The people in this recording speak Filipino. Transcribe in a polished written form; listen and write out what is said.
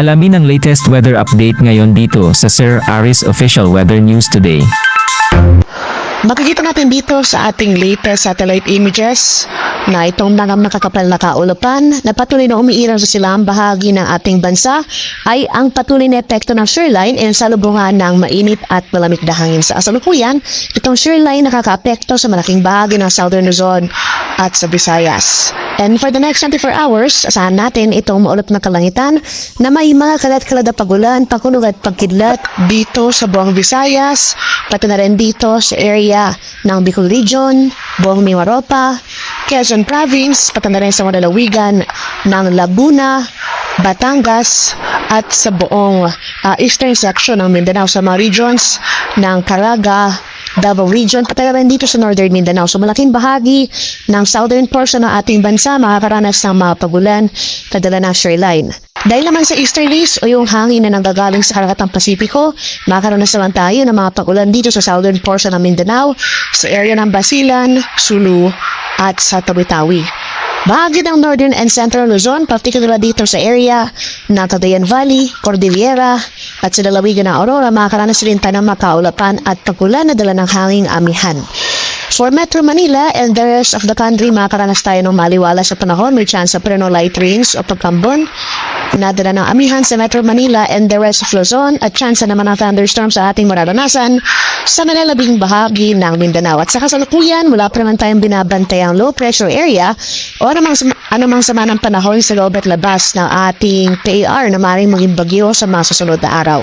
Alamin ang latest weather update ngayon dito sa Sir Aris Official Weather News Today. Makikita natin dito sa ating latest satellite images na itong nakakapal na kaulapan na patuloy na umiiraw sa silang bahagi ng ating bansa ay ang patuloy na epekto ng shoreline ay salubungan ng mainit at malamig na hangin. Sa kasalukuyan, itong shoreline nakakaapekto sa malaking bahagi ng Southern Luzon at sa Visayas. And for the next 24 hours, asahan natin itong maulap na kalangitan na may mga kalat-kalat na pagulan, pagkulog at pagkidlat dito sa buong Visayas, pati na rin dito sa area ng Bicol Region, buong Mimaropa, Quezon Province, pati na rin sa mga lalawigan ng Laguna, Batangas, at sa buong eastern section ng Mindanao sa mga regions ng Caraga, Davao Region, pati na rin dito sa Northern Mindanao. So malaking bahagi ng southern portion ng ating bansa makakaranas ng mga pagulan kadala ng shoreline. Dahil naman sa easterlies o yung hangin na nanggagaling sa karakatang Pasipiko, makakaranas naman tayo ng mga pagulan dito sa southern portion ng Mindanao, sa area ng Basilan, Sulu, at sa Tawi-Tawi. Bahagi ng Northern and Central Luzon, particular dito sa area ng Cagayan Valley, Cordillera, at sa lalawigan ng Aurora, makakaranas rin tayo ng makaulapan at pagulan na dala ng hanging amihan. For Metro Manila and the rest of the country, makakaranas tayo ng maliwala sa panahon, may chance sa no light rains o pagkambon. Nadala ng amihan sa Metro Manila and the rest of Luzon at chance naman ng thunderstorms sa ating mararanasan sa nalalabing bahagi ng Mindanao. At sa kasalukuyan, wala pa naman tayong binabantayang low pressure area o anumang sama ng panahon sa loob at labas ng ating PAR na maaaring maging bagyo sa mga susunod na araw.